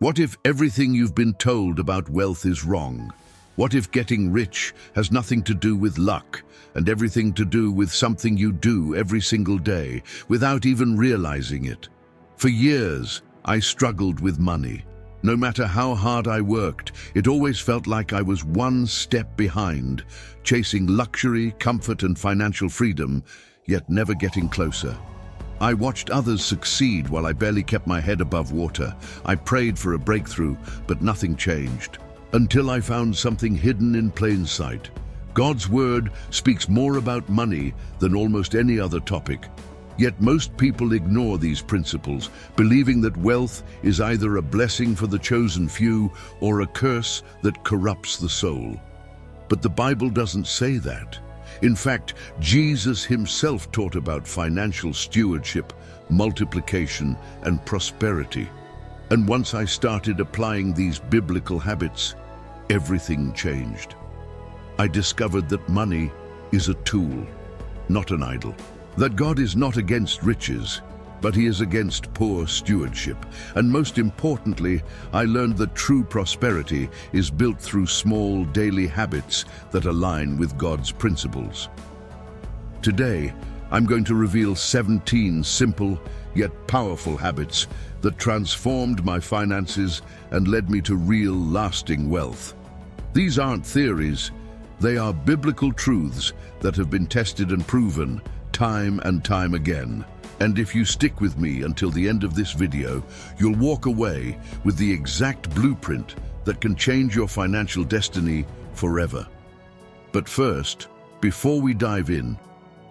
What if everything you've been told about wealth is wrong? What if getting rich has nothing to do with luck and everything to do with something you do every single day without even realizing it? For years, I struggled with money. No matter how hard I worked, it always felt like I was one step behind, chasing luxury, comfort, and financial freedom, yet never getting closer. I watched others succeed while I barely kept my head above water. I prayed for a breakthrough, but nothing changed. Until I found something hidden in plain sight. God's word speaks more about money than almost any other topic. Yet most people ignore these principles, believing that wealth is either a blessing for the chosen few or a curse that corrupts the soul. But the Bible doesn't say that. In fact, Jesus himself taught about financial stewardship, multiplication, and prosperity. And once I started applying these biblical habits, everything changed. I discovered that money is a tool, not an idol. That God is not against riches, but he is against poor stewardship. And most importantly, I learned that true prosperity is built through small daily habits that align with God's principles. Today, I'm going to reveal 17 simple yet powerful habits that transformed my finances and led me to real, lasting wealth. These aren't theories, they are biblical truths that have been tested and proven time and time again. And if you stick with me until the end of this video, you'll walk away with the exact blueprint that can change your financial destiny forever. But first, before we dive in,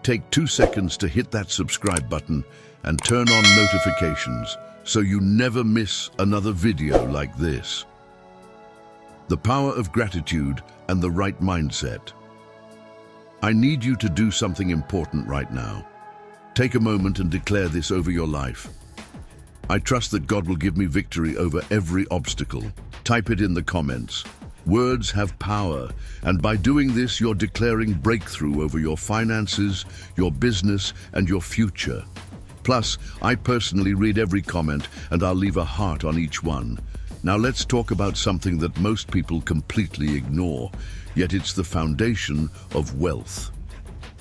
take 2 seconds to hit that subscribe button and turn on notifications so you never miss another video like this. The power of gratitude and the right mindset. I need you to do something important right now. Take a moment and declare this over your life. I trust that God will give me victory over every obstacle. Type it in the comments. Words have power, and by doing this, you're declaring breakthrough over your finances, your business, and your future. Plus, I personally read every comment, and I'll leave a heart on each one. Now let's talk about something that most people completely ignore, yet it's the foundation of wealth.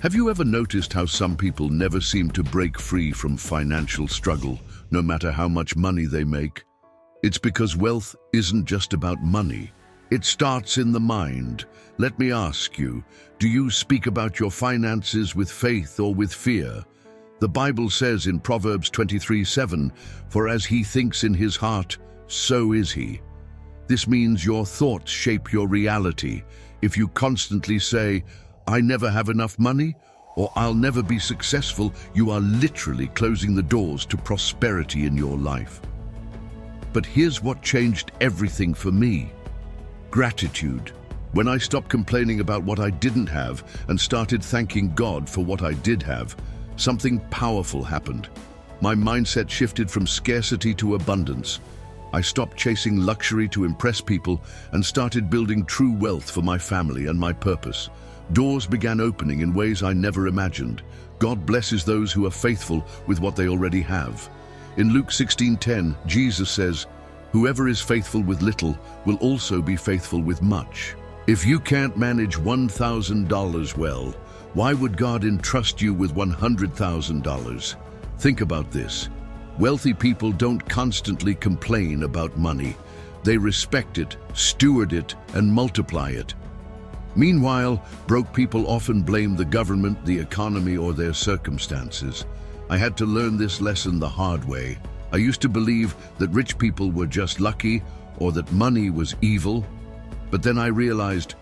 Have you ever noticed how some people never seem to break free from financial struggle, no matter how much money they make? It's because wealth isn't just about money. It starts in the mind. Let me ask you, do you speak about your finances with faith or with fear? The Bible says in Proverbs 23:7, "For as he thinks in his heart, so is he." This means your thoughts shape your reality. If you constantly say, "I never have enough money," or "I'll never be successful," you are literally closing the doors to prosperity in your life. But here's what changed everything for me. Gratitude. When I stopped complaining about what I didn't have and started thanking God for what I did have, something powerful happened. My mindset shifted from scarcity to abundance. I stopped chasing luxury to impress people and started building true wealth for my family and my purpose. Doors began opening in ways I never imagined. God blesses those who are faithful with what they already have. In Luke 16:10, Jesus says, "Whoever is faithful with little will also be faithful with much." If you can't manage $1,000 well, why would God entrust you with $100,000? Think about this. Wealthy people don't constantly complain about money. They respect it, steward it, and multiply it. Meanwhile, broke people often blame the government, the economy, or their circumstances. I had to learn this lesson the hard way. I used to believe that rich people were just lucky or that money was evil. But then I realized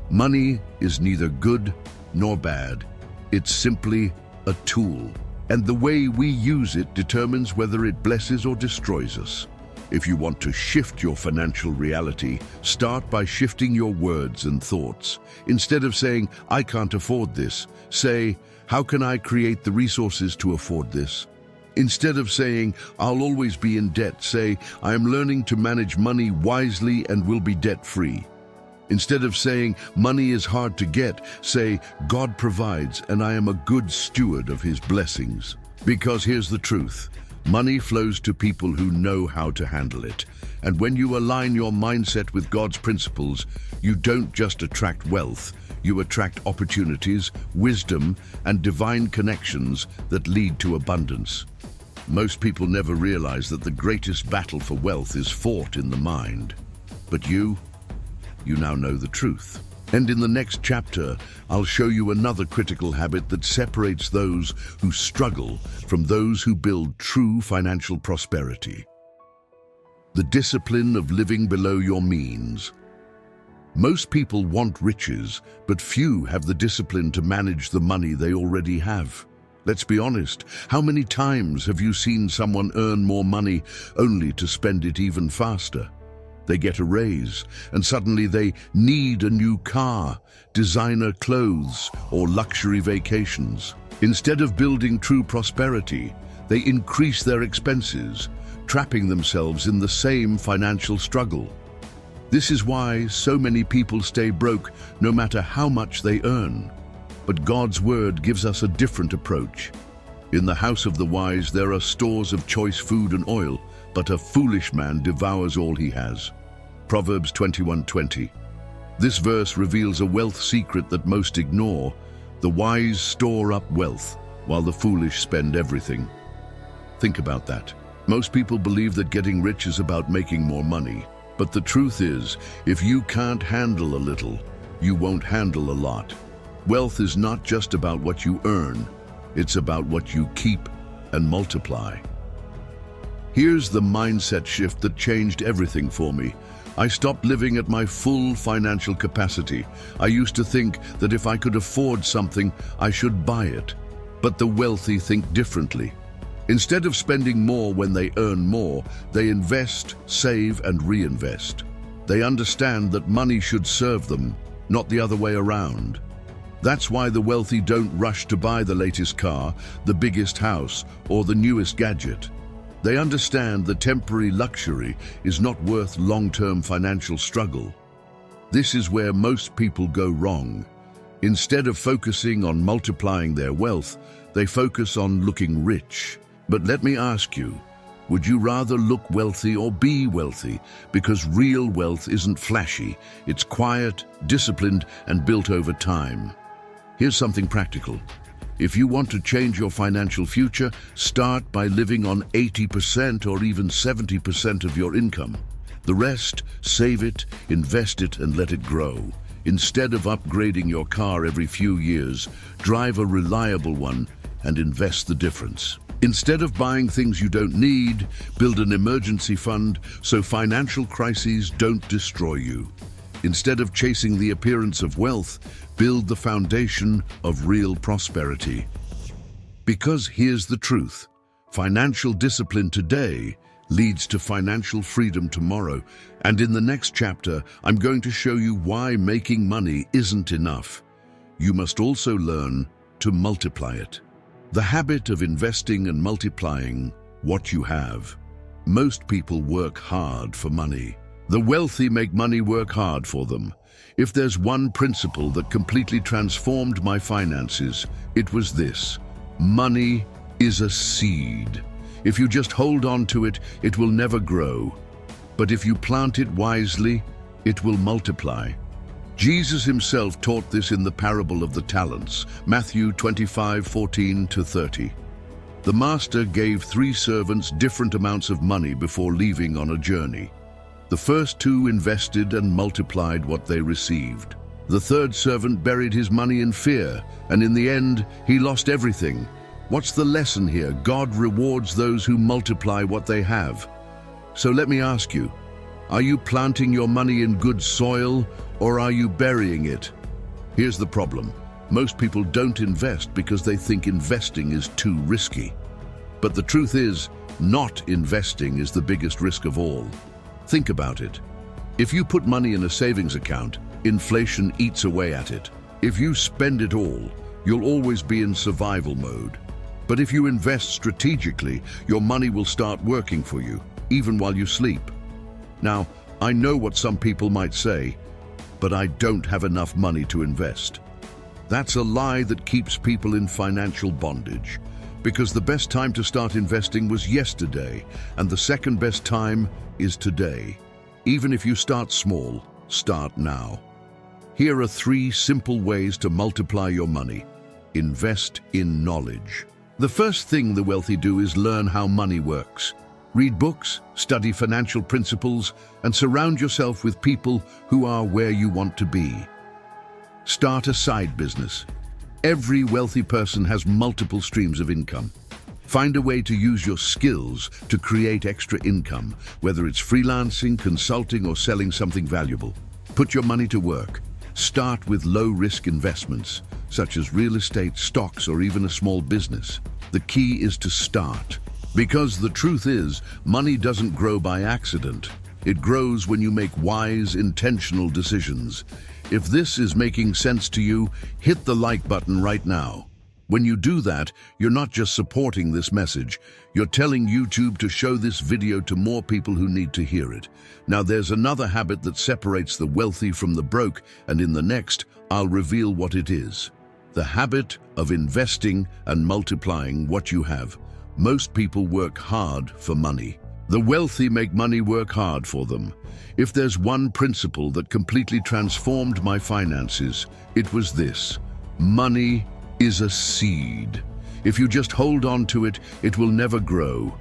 money is neither good nor bad. It's simply a tool. And the way we use it determines whether it blesses or destroys us. If you want to shift your financial reality, start by shifting your words and thoughts. Instead of saying, "I can't afford this," say, "How can I create the resources to afford this?" Instead of saying, "I'll always be in debt," say, "I am learning to manage money wisely and will be debt-free." Instead of saying, "Money is hard to get," say, "God provides and I am a good steward of his blessings." Because here's the truth. Money flows to people who know how to handle it. And when you align your mindset with God's principles, you don't just attract wealth, you attract opportunities, wisdom, and divine connections that lead to abundance. Most people never realize that the greatest battle for wealth is fought in the mind. But you now know the truth. And in the next chapter, I'll show you another critical habit that separates those who struggle from those who build true financial prosperity. The discipline of living below your means. Most people want riches, but few have the discipline to manage the money they already have. Let's be honest, how many times have you seen someone earn more money only to spend it even faster? They get a raise, and suddenly they need a new car, designer clothes, or luxury vacations. Instead of building true prosperity, they increase their expenses, trapping themselves in the same financial struggle. This is why so many people stay broke no matter how much they earn. But God's word gives us a different approach. In the house of the wise there are stores of choice food and oil, but a foolish man devours all he has. Proverbs 21:20. This verse reveals a wealth secret that most ignore. The wise store up wealth, while the foolish spend everything. Think about that. Most people believe that getting rich is about making more money. But the truth is, if you can't handle a little, you won't handle a lot. Wealth is not just about what you earn, it's about what you keep and multiply. Here's the mindset shift that changed everything for me. I stopped living at my full financial capacity. I used to think that if I could afford something, I should buy it. But the wealthy think differently. Instead of spending more when they earn more, they invest, save, and reinvest. They understand that money should serve them, not the other way around. That's why the wealthy don't rush to buy the latest car, the biggest house, or the newest gadget. They understand that temporary luxury is not worth long-term financial struggle. This is where most people go wrong. Instead of focusing on multiplying their wealth, they focus on looking rich. But let me ask you, would you rather look wealthy or be wealthy? Because real wealth isn't flashy, it's quiet, disciplined, and built over time. Here's something practical. If you want to change your financial future, start by living on 80% or even 70% of your income. The rest, save it, invest it, and let it grow. Instead of upgrading your car every few years, drive a reliable one and invest the difference. Instead of buying things you don't need, build an emergency fund so financial crises don't destroy you. Instead of chasing the appearance of wealth, build the foundation of real prosperity. Because here's the truth, financial discipline today leads to financial freedom tomorrow. And in the next chapter, I'm going to show you why making money isn't enough. You must also learn to multiply it. The habit of investing and multiplying what you have. Most people work hard for money. The wealthy make money work hard for them. If there's one principle that completely transformed my finances, it was this: money is a seed. If you just hold on to it, it will never grow. But if you plant it wisely, it will multiply. Jesus himself taught this in the parable of the talents, Matthew 25:14-30. The master gave 3 servants different amounts of money before leaving on a journey. The first 2 invested and multiplied what they received. The third servant buried his money in fear, and in the end, he lost everything. What's the lesson here? God rewards those who multiply what they have. So let me ask you, are you planting your money in good soil, or are you burying it? Here's the problem. Most people don't invest because they think investing is too risky. But the truth is, not investing is the biggest risk of all. Think about it. If you put money in a savings account, inflation eats away at it. If you spend it all, you'll always be in survival mode. But if you invest strategically, your money will start working for you, even while you sleep. Now, I know what some people might say, but I don't have enough money to invest. That's a lie that keeps people in financial bondage. Because the best time to start investing was yesterday, and the second best time is today. Even if you start small, start now. Here are 3 simple ways to multiply your money. Invest in knowledge. The first thing the wealthy do is learn how money works. Read books, study financial principles, and surround yourself with people who are where you want to be. Start a side business. Every wealthy person has multiple streams of income. Find a way to use your skills to create extra income, whether it's freelancing, consulting, or selling something valuable. Put your money to work. Start with low-risk investments, such as real estate, stocks, or even a small business. The key is to start. Because the truth is, money doesn't grow by accident. It grows when you make wise, intentional decisions. If this is making sense to you, hit the like button right now. When you do that, you're not just supporting this message, you're telling YouTube to show this video to more people who need to hear it. Now there's another habit that separates the wealthy from the broke, and in the next, I'll reveal what it is. The habit of investing and multiplying what you have. Most people work hard for money. The wealthy make money work hard for them. If there's one principle that completely transformed my finances, it was this: money is a seed. If you just hold on to it, it will never grow.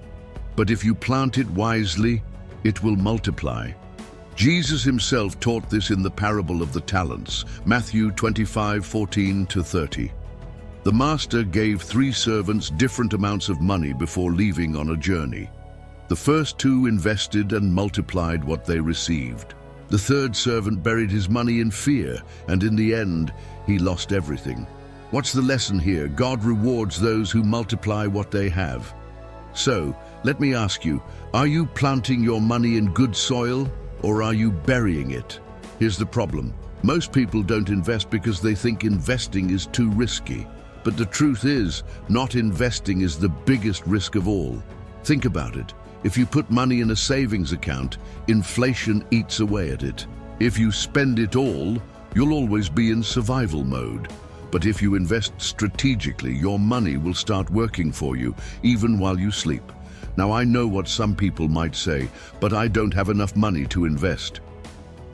But if you plant it wisely, it will multiply. Jesus himself taught this in the parable of the talents, Matthew 25:14-30. The master gave 3 servants different amounts of money before leaving on a journey. The first 2 invested and multiplied what they received. The third servant buried his money in fear, and in the end, he lost everything. What's the lesson here? God rewards those who multiply what they have. So, let me ask you, are you planting your money in good soil, or are you burying it? Here's the problem. Most people don't invest because they think investing is too risky. But the truth is, not investing is the biggest risk of all. Think about it. If you put money in a savings account, inflation eats away at it. If you spend it all, you'll always be in survival mode. But if you invest strategically, your money will start working for you, even while you sleep. Now, I know what some people might say, but I don't have enough money to invest.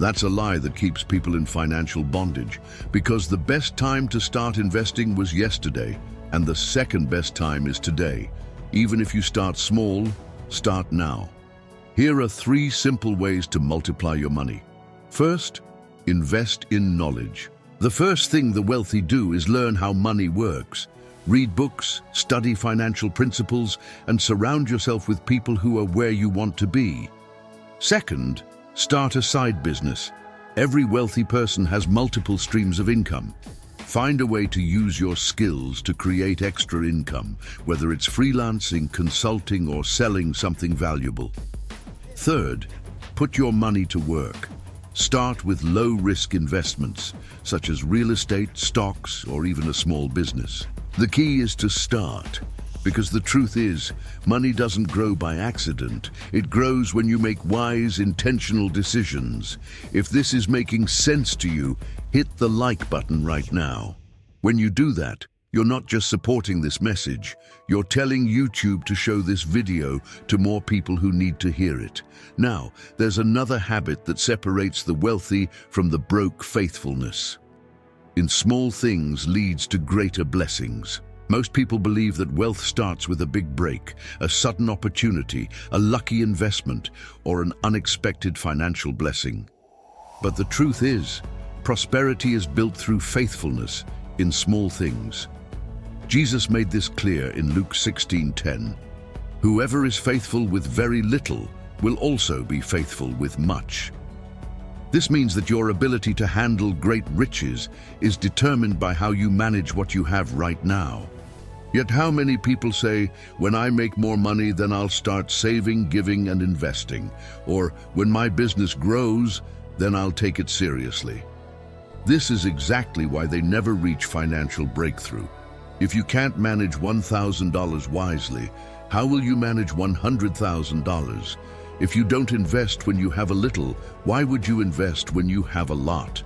That's a lie that keeps people in financial bondage, because the best time to start investing was yesterday, and the second best time is today. Even if you start small, start now. Here are 3 simple ways to multiply your money. First, invest in knowledge. The first thing the wealthy do is learn how money works. Read books, study financial principles, and surround yourself with people who are where you want to be. Second, start a side business. Every wealthy person has multiple streams of income. Find a way to use your skills to create extra income, whether it's freelancing, consulting, or selling something valuable. Third, put your money to work. Start with low-risk investments, such as real estate, stocks, or even a small business. The key is to start. Because the truth is, money doesn't grow by accident. It grows when you make wise, intentional decisions. If this is making sense to you, hit the like button right now. When you do that, you're not just supporting this message, you're telling YouTube to show this video to more people who need to hear it. Now, there's another habit that separates the wealthy from the broke: faithfulness. In small things leads to greater blessings. Most people believe that wealth starts with a big break, a sudden opportunity, a lucky investment, or an unexpected financial blessing. But the truth is, prosperity is built through faithfulness in small things. Jesus made this clear in Luke 16:10. Whoever is faithful with very little will also be faithful with much. This means that your ability to handle great riches is determined by how you manage what you have right now. Yet how many people say, when I make more money, then I'll start saving, giving, and investing. Or, when my business grows, then I'll take it seriously. This is exactly why they never reach financial breakthrough. If you can't manage $1,000 wisely, how will you manage $100,000? If you don't invest when you have a little, why would you invest when you have a lot?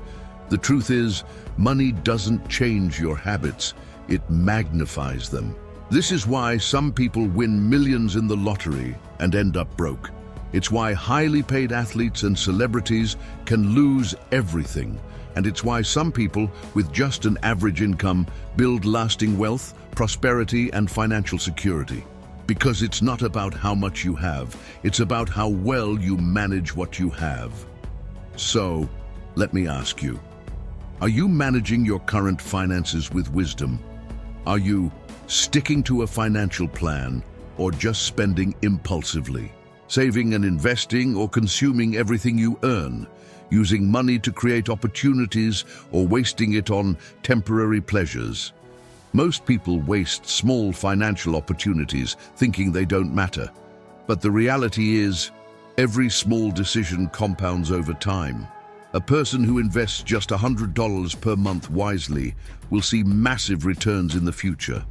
The truth is, money doesn't change your habits, it magnifies them. This is why some people win millions in the lottery and end up broke. It's why highly paid athletes and celebrities can lose everything. And it's why some people with just an average income build lasting wealth, prosperity, and financial security. Because it's not about how much you have, it's about how well you manage what you have. So, let me ask you, are you managing your current finances with wisdom? Are you sticking to a financial plan, or just spending impulsively? Saving and investing, or consuming everything you earn? Using money to create opportunities, or wasting it on temporary pleasures? Most people waste small financial opportunities thinking they don't matter. But the reality is, every small decision compounds over time. A person who invests just $100 per month wisely will see massive returns in the future.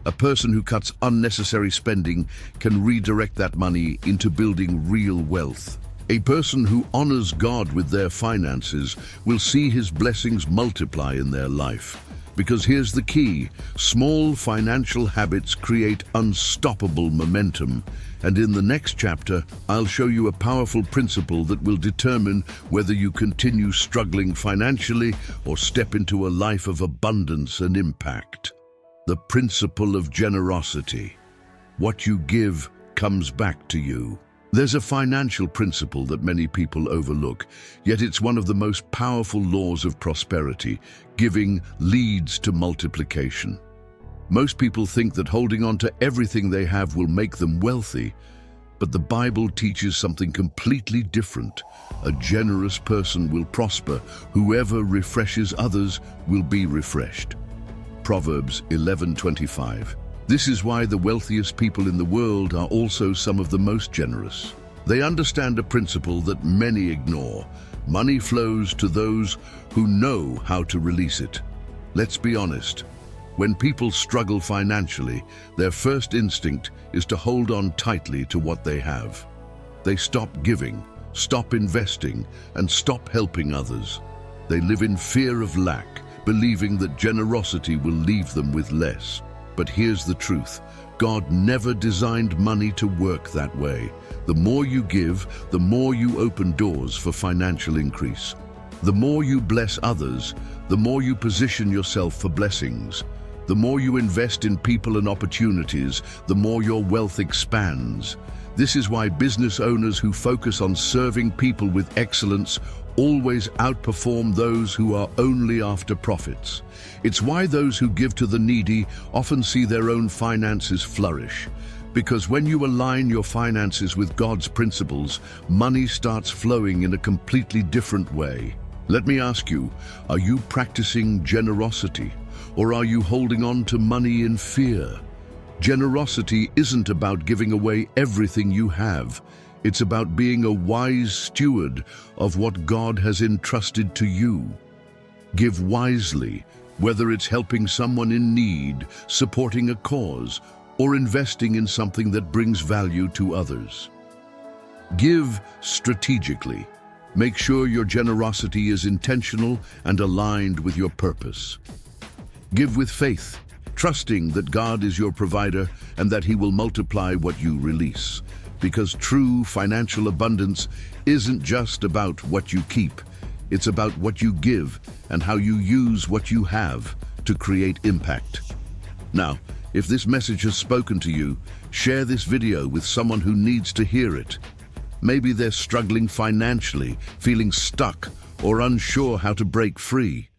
A person who cuts unnecessary spending can redirect that money into building real wealth. A person who honors God with their finances will see his blessings multiply in their life. Because here's the key: small financial habits create unstoppable momentum. And in the next chapter, I'll show you a powerful principle that will determine whether you continue struggling financially or step into a life of abundance and impact. The principle of generosity. What you give comes back to you. There's a financial principle that many people overlook, yet it's one of the most powerful laws of prosperity. Giving leads to multiplication. Most people think that holding on to everything they have will make them wealthy, but the Bible teaches something completely different. A generous person will prosper. Whoever refreshes others will be refreshed. Proverbs 11:25. This is why the wealthiest people in the world are also some of the most generous. They understand a principle that many ignore. Money flows to those who know how to release it. Let's be honest. When people struggle financially, their first instinct is to hold on tightly to what they have. They stop giving, stop investing, and stop helping others. They live in fear of lack, believing that generosity will leave them with less. But here's the truth. God never designed money to work that way. The more you give, the more you open doors for financial increase. The more you bless others, the more you position yourself for blessings. The more you invest in people and opportunities, the more your wealth expands. This is why business owners who focus on serving people with excellence always outperform those who are only after profits. It's why those who give to the needy often see their own finances flourish. Because when you align your finances with God's principles, money starts flowing in a completely different way. Let me ask you, are you practicing generosity, or are you holding on to money in fear? Generosity isn't about giving away everything you have. It's about being a wise steward of what God has entrusted to you. Give wisely, whether it's helping someone in need, supporting a cause, or investing in something that brings value to others. Give strategically. Make sure your generosity is intentional and aligned with your purpose. Give with faith, trusting that God is your provider and that He will multiply what you release. Because true financial abundance isn't just about what you keep, it's about what you give and how you use what you have to create impact. Now, if this message has spoken to you, share this video with someone who needs to hear it. Maybe they're struggling financially, feeling stuck, or unsure how to break free.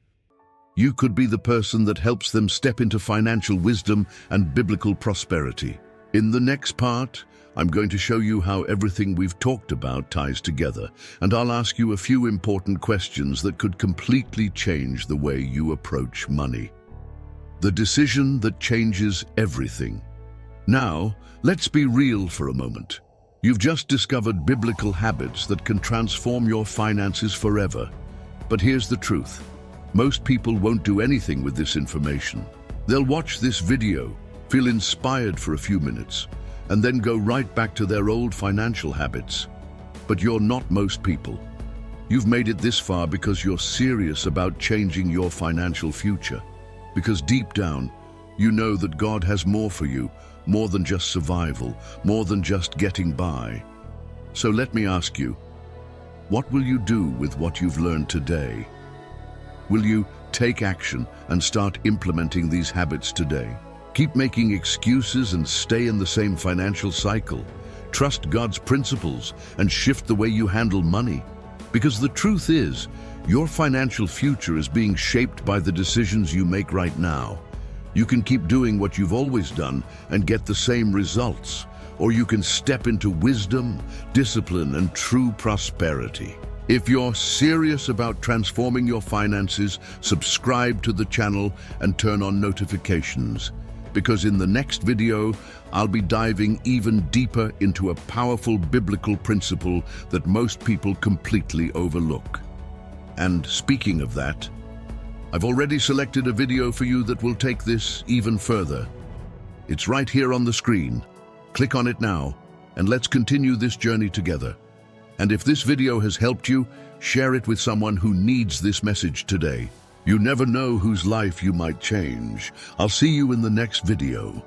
You could be the person that helps them step into financial wisdom and biblical prosperity. In the next part, I'm going to show you how everything we've talked about ties together, and I'll ask you a few important questions that could completely change the way you approach money. The decision that changes everything. Now, let's be real for a moment. You've just discovered biblical habits that can transform your finances forever. But here's the truth. Most people won't do anything with this information. They'll watch this video, feel inspired for a few minutes, and then go right back to their old financial habits. But you're not most people. You've made it this far because you're serious about changing your financial future. Because deep down, You know that God has more for you, more than just survival, more than just getting by. So let me ask you, what will you do with what you've learned today? Will you take action and start implementing these habits today? Keep making excuses and stay in the same financial cycle. Trust God's principles and shift the way you handle money. Because the truth is, your financial future is being shaped by the decisions you make right now. You can keep doing what you've always done and get the same results, or you can step into wisdom, discipline, and true prosperity. If you're serious about transforming your finances, subscribe to the channel and turn on notifications. Because in the next video, I'll be diving even deeper into a powerful biblical principle that most people completely overlook. And speaking of that, I've already selected a video for you that will take this even further. It's right here on the screen. Click on it now, and let's continue this journey together. And if this video has helped you, share it with someone who needs this message today. You never know whose life you might change. I'll see you in the next video.